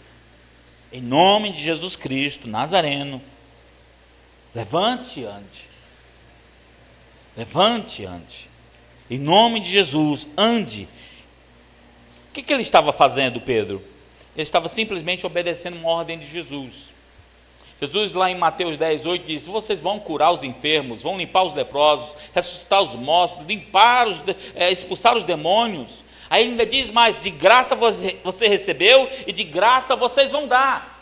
S1: em nome de Jesus Cristo Nazareno, levante e ande, Em nome de Jesus, ande. O que ele estava fazendo, Pedro? Ele estava simplesmente obedecendo uma ordem de Jesus. Jesus, lá em Mateus 10, 8, diz: vocês vão curar os enfermos, vão limpar os leprosos, ressuscitar os mortos, expulsar os demônios. Aí ele ainda diz mais: de graça você recebeu e de graça vocês vão dar.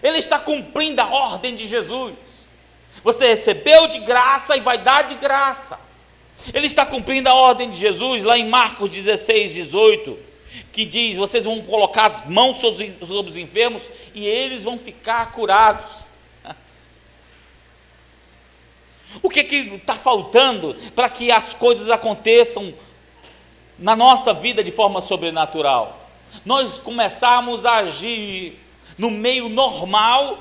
S1: Ele está cumprindo a ordem de Jesus. Você recebeu de graça e vai dar de graça. Ele está cumprindo a ordem de Jesus lá em Marcos 16, 18, que diz: vocês vão colocar as mãos sobre os enfermos e eles vão ficar curados. O que está faltando para que as coisas aconteçam na nossa vida de forma sobrenatural? Nós começarmos a agir no meio normal,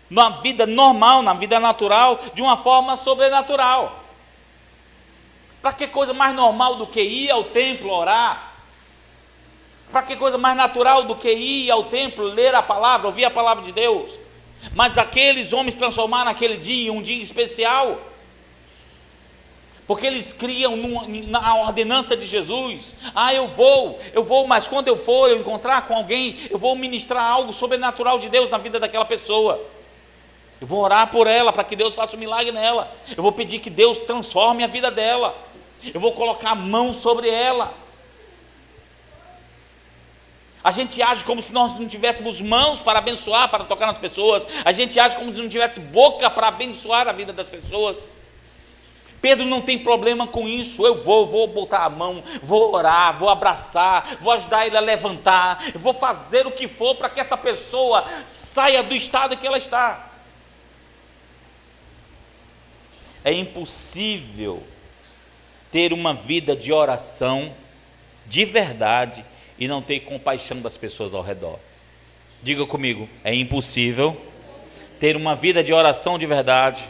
S1: na vida normal, na vida natural, de uma forma sobrenatural. Para que coisa mais normal do que ir ao templo orar? Para que coisa mais natural do que ir ao templo, ler a palavra, ouvir a palavra de Deus? Mas aqueles homens transformaram aquele dia em um dia especial, porque eles criam na ordenança de Jesus. Eu vou, mas quando eu for, eu encontrar com alguém, eu vou ministrar algo sobrenatural de Deus na vida daquela pessoa. Eu vou orar por ela, para que Deus faça um milagre nela. Eu vou pedir que Deus transforme a vida dela. Eu vou colocar a mão sobre ela. A gente age como se nós não tivéssemos mãos para abençoar, para tocar nas pessoas. A gente age como se não tivesse boca para abençoar a vida das pessoas. Pedro não tem problema com isso. Eu vou botar a mão, vou orar, vou abraçar, vou ajudar ele a levantar, eu vou fazer o que for para que essa pessoa saia do estado que ela está. É impossível ter uma vida de oração de verdade e não ter compaixão das pessoas ao redor. Diga comigo: é impossível ter uma vida de oração de verdade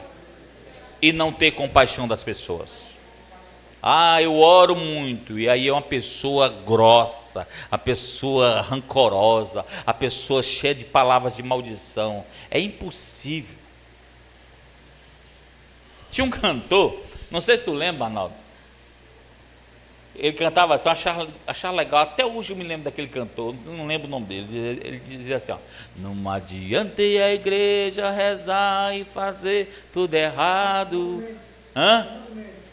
S1: e não ter compaixão das pessoas. Eu oro muito, e aí é uma pessoa grossa, a pessoa rancorosa, a pessoa cheia de palavras de maldição. É impossível. Tinha um cantor, não sei se tu lembra, Arnaldo. Ele cantava assim, eu achava legal, até hoje eu me lembro daquele cantor, não lembro o nome dele. Ele dizia assim: não adianta a igreja rezar e fazer tudo errado.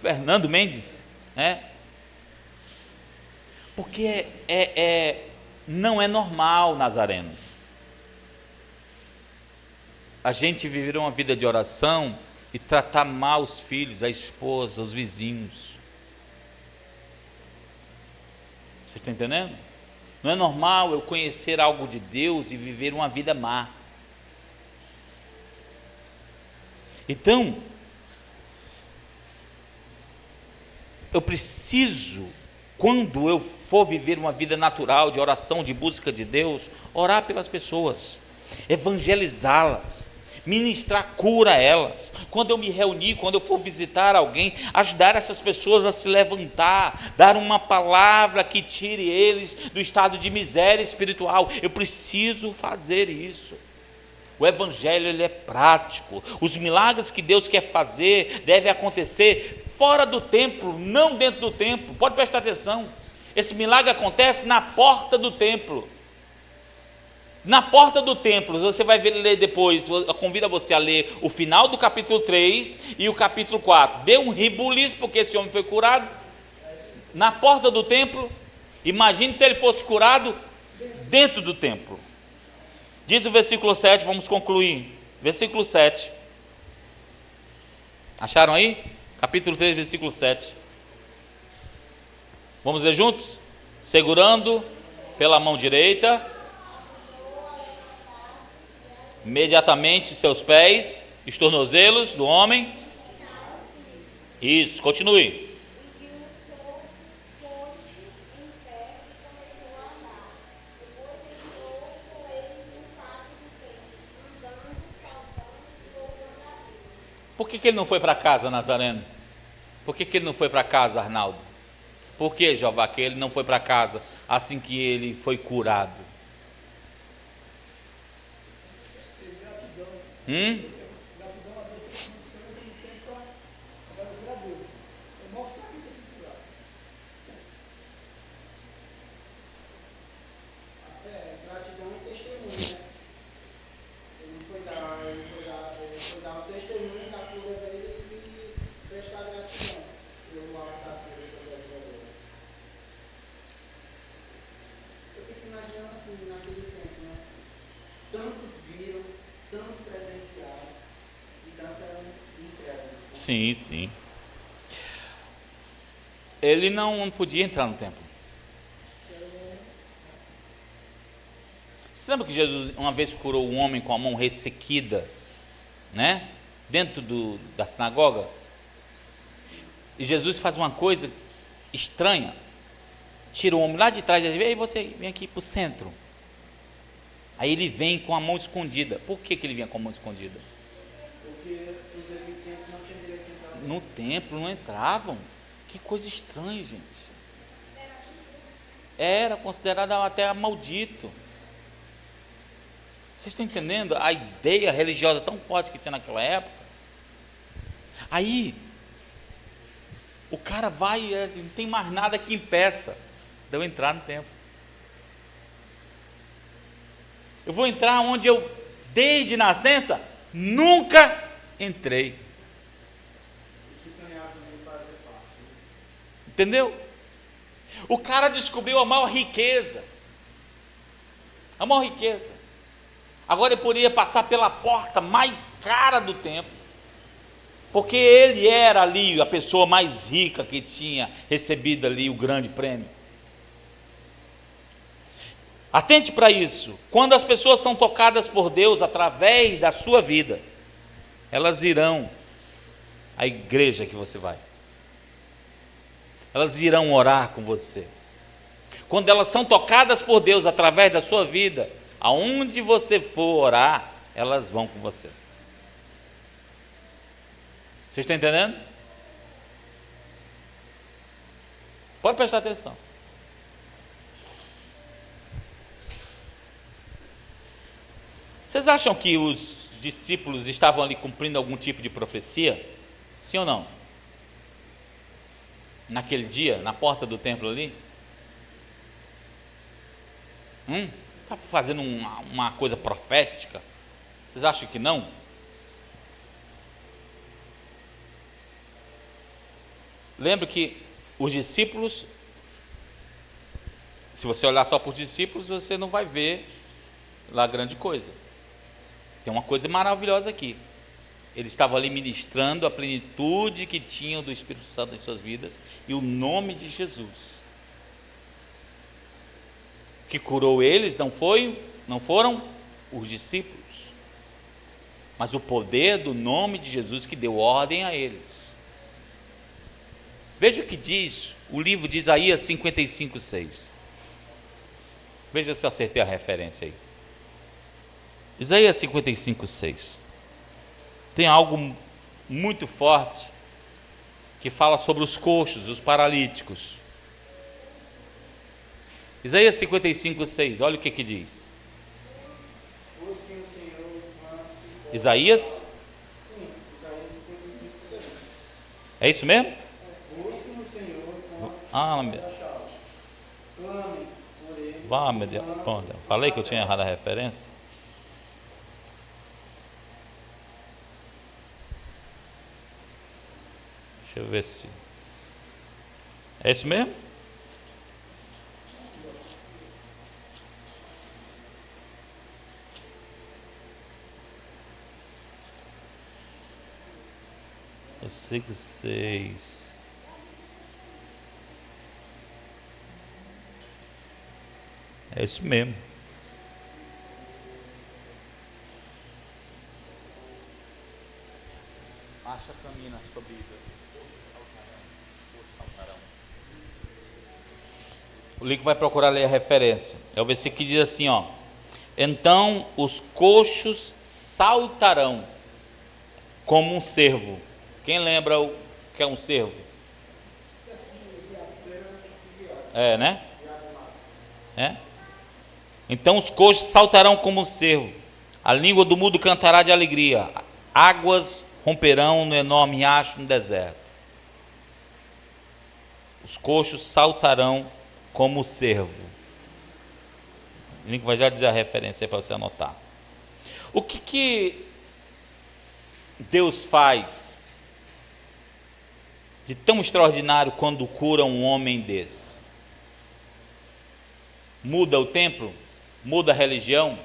S1: Fernando Mendes, porque não é normal, Nazareno, a gente viver uma vida de oração e tratar mal os filhos, a esposa, os vizinhos. Você está entendendo? Não é normal eu conhecer algo de Deus e viver uma vida má. Então, eu preciso, quando eu for viver uma vida natural de oração, de busca de Deus, orar pelas pessoas, evangelizá-las, ministrar cura a elas. Quando eu me reunir, quando eu for visitar alguém, ajudar essas pessoas a se levantar, dar uma palavra que tire eles do estado de miséria espiritual. Eu preciso fazer isso. O evangelho, ele é prático. Os milagres que Deus quer fazer devem acontecer fora do templo, não dentro do templo. Pode prestar atenção. Esse milagre acontece na porta do templo. Na porta do templo, você vai ler depois, eu convido você a ler o final do capítulo 3 e o capítulo 4. Deu um rebuliço porque esse homem foi curado na porta do templo. Imagine se ele fosse curado dentro do templo. Diz o versículo 7, vamos concluir. Versículo 7. Acharam aí? Capítulo 3, versículo 7. Vamos ler juntos? Segurando pela mão direita, imediatamente seus pés, os tornozelos do homem. Isso, continue. Por que ele não foi para casa, Nazareno? Por que ele não foi para casa, Arnaldo? Por que, Jeová, que ele não foi para casa assim que ele foi curado?
S3: assim, naquele tempo, né? Tantos viram, tantos presenciaram e tantos eram incrédulos.
S1: Sim, sim. Ele não podia entrar no templo. Você lembra que Jesus uma vez curou um homem com a mão ressequida, né? Dentro da sinagoga? E Jesus faz uma coisa estranha. Tira o homem lá de trás e diz: ei, você vem aqui para o centro. Aí ele vem com a mão escondida. Por que ele vinha com a mão escondida?
S3: Porque os deficientes não tinham direito de entrar
S1: No templo não entravam. Que coisa estranha, gente. Era considerado até maldito. Vocês estão entendendo a ideia religiosa tão forte que tinha naquela época? Aí, o cara vai, assim, não tem mais nada que impeça de eu entrar no templo. Eu vou entrar onde eu, desde nascença, nunca entrei.
S3: que sonhavam em fazer parte.
S1: Entendeu? O cara descobriu a maior riqueza. A maior riqueza. Agora ele poderia passar pela porta mais cara do templo, porque ele era ali a pessoa mais rica que tinha recebido ali o grande prêmio. Atente para isso. Quando as pessoas são tocadas por Deus através da sua vida, elas irão à igreja que você vai. Elas irão orar com você. Quando elas são tocadas por Deus através da sua vida, aonde você for orar, elas vão com você. Vocês estão entendendo? Pode prestar atenção. Vocês acham que os discípulos estavam ali cumprindo algum tipo de profecia? Sim ou não? Naquele dia, na porta do templo ali? Está fazendo uma coisa profética? Vocês acham que não? Lembre que os discípulos, se você olhar só para os discípulos, você não vai ver lá grande coisa. Tem uma coisa maravilhosa aqui. Eles estavam ali ministrando a plenitude que tinham do Espírito Santo em suas vidas e o nome de Jesus. Que curou eles não foram os discípulos, mas o poder do nome de Jesus que deu ordem a eles. Veja o que diz o livro de Isaías 55:6. Veja se eu acertei a referência aí. Isaías 55:6. Tem algo muito forte que fala sobre os coxos, os paralíticos. Isaías 55:6, olha o que diz. Isaías?
S3: Sim, Isaías 55:6.
S1: É isso mesmo?
S3: Busque no Senhor enquanto
S1: Ah,
S3: clame por ele.
S1: vá, meu Deus. Bom, falei que eu tinha errado a referência. Deixa eu ver se... É isso mesmo? Eu sei que 6. É isso mesmo. Acha para mim na sua Bíblia. O Lico vai procurar ler a referência. É o versículo que diz assim, ó: então os coxos saltarão como um cervo. Quem lembra o que é um cervo? É, né? É? Então os coxos saltarão como um cervo, a língua do mudo cantará de alegria, águas romperão no enorme riacho no deserto. Os coxos saltarão como o cervo. O link vai já dizer a referência aí para você anotar. O que Deus faz de tão extraordinário quando cura um homem desse? Muda o templo? muda a religião,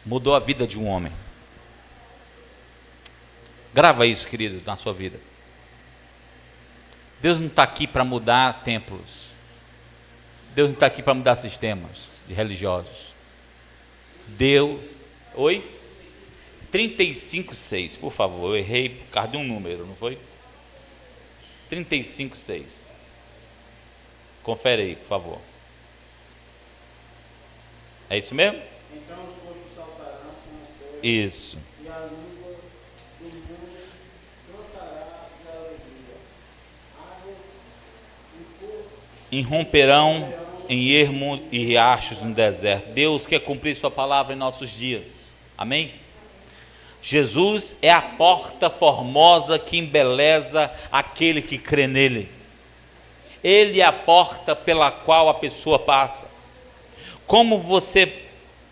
S1: mudou a vida de um homem. Grava isso, querido, na sua vida. Deus não está aqui para mudar templos. Deus não está aqui para mudar sistemas religiosos. Deus... Oi? 35,6, por favor. Eu errei por causa de um número, não foi? 35,6. Confere aí, por favor. É isso mesmo?
S3: Então os rostos saltarão com o céu,
S1: Isso.
S3: e a língua do mundo cantará de alegria. Águas
S1: Irromperão em ermo e riachos no deserto. Deus quer cumprir sua palavra em nossos dias. Amém? Jesus é a porta formosa que embeleza aquele que crê nele. Ele é a porta pela qual a pessoa passa. Como você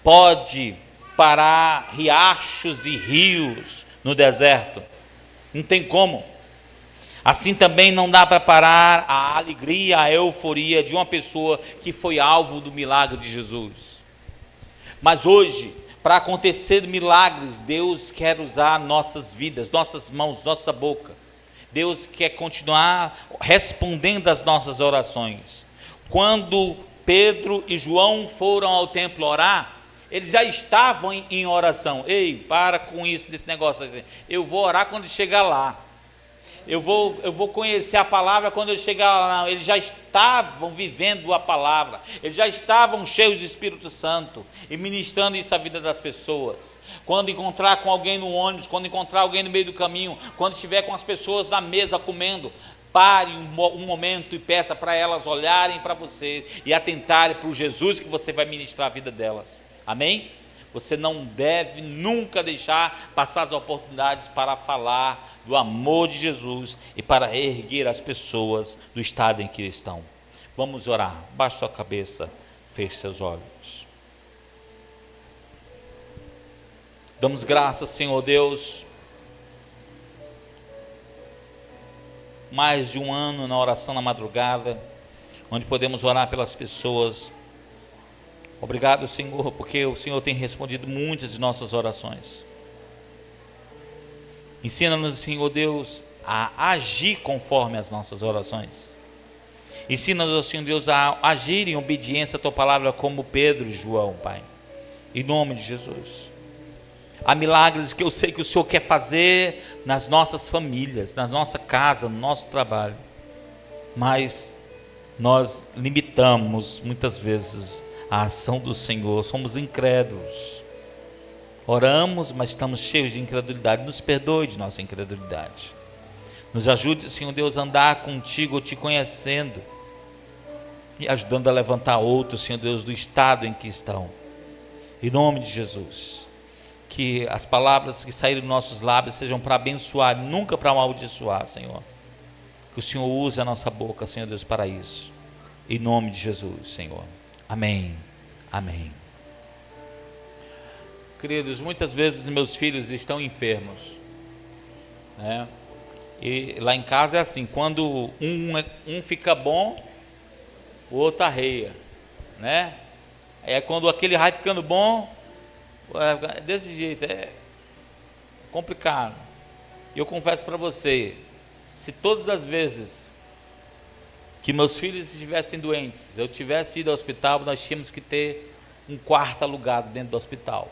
S1: pode parar riachos e rios no deserto? Não tem como. Assim também não dá para parar a alegria, a euforia de uma pessoa que foi alvo do milagre de Jesus. Mas hoje, para acontecer milagres, Deus quer usar nossas vidas, nossas mãos, nossa boca. Deus quer continuar respondendo às nossas orações. Quando Pedro e João foram ao templo orar, eles já estavam em oração. Ei, para com isso, desse negócio. Eu vou orar quando chegar lá. Eu vou conhecer a palavra quando eu chegar lá. Não, eles já estavam vivendo a palavra. Eles já estavam cheios do Espírito Santo e ministrando isso à vida das pessoas. Quando encontrar com alguém no ônibus, quando encontrar alguém no meio do caminho, quando estiver com as pessoas na mesa comendo, pare um momento e peça para elas olharem para você e atentarem para o Jesus que você vai ministrar a vida delas. Amém? Você não deve nunca deixar passar as oportunidades para falar do amor de Jesus e para erguer as pessoas do estado em que estão. Vamos orar. Baixe sua cabeça, feche seus olhos. Damos graças, Senhor Deus. Mais de um ano na oração na madrugada, onde podemos orar pelas pessoas. Obrigado, Senhor, porque o Senhor tem respondido muitas de nossas orações. Ensina-nos, Senhor Deus, a agir conforme as nossas orações. Ensina-nos, Senhor Deus, a agir em obediência à Tua palavra como Pedro e João, Pai. Em nome de Jesus. Há milagres que eu sei que o Senhor quer fazer nas nossas famílias, na nossa casa, no nosso trabalho. Mas nós limitamos, muitas vezes, a ação do Senhor, somos incrédulos, oramos, mas estamos cheios de incredulidade. Nos perdoe de nossa incredulidade, nos ajude, Senhor Deus, a andar contigo, te conhecendo e ajudando a levantar outros, Senhor Deus, do estado em que estão, em nome de Jesus. Que as palavras que saírem dos nossos lábios sejam para abençoar, nunca para amaldiçoar, Senhor. Que o Senhor use a nossa boca, Senhor Deus, para isso, em nome de Jesus, Senhor. Amém, amém. Queridos, muitas vezes meus filhos estão enfermos, né? E lá em casa é assim, quando um fica bom, o outro arreia, né? Aí quando aquele vai ficando bom, é desse jeito, é complicado. E eu confesso para você, se todas as vezes que meus filhos estivessem doentes, eu tivesse ido ao hospital, nós tínhamos que ter um quarto alugado dentro do hospital.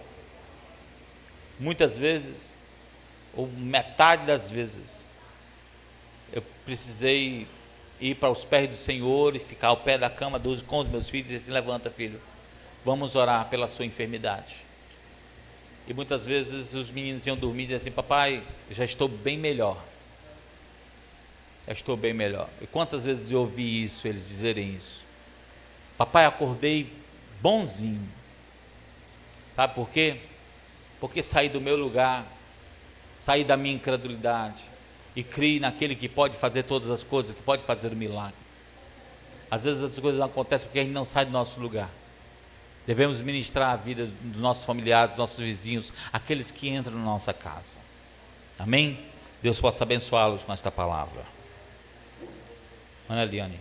S1: Muitas vezes, ou metade das vezes, eu precisei ir para os pés do Senhor e ficar ao pé da cama com os meus filhos e dizer: levanta, filho, vamos orar pela sua enfermidade. E muitas vezes os meninos iam dormir e diziam assim: papai, eu já estou bem melhor. Eu estou bem melhor. E quantas vezes eu ouvi isso, eles dizerem isso? Papai, acordei bonzinho. Sabe por quê? Porque saí do meu lugar, saí da minha incredulidade e criei naquele que pode fazer todas as coisas, que pode fazer o milagre. Às vezes as coisas não acontecem porque a gente não sai do nosso lugar. Devemos ministrar a vida dos nossos familiares, dos nossos vizinhos, aqueles que entram na nossa casa. Amém? Deus possa abençoá-los com esta palavra. Ana Eliane.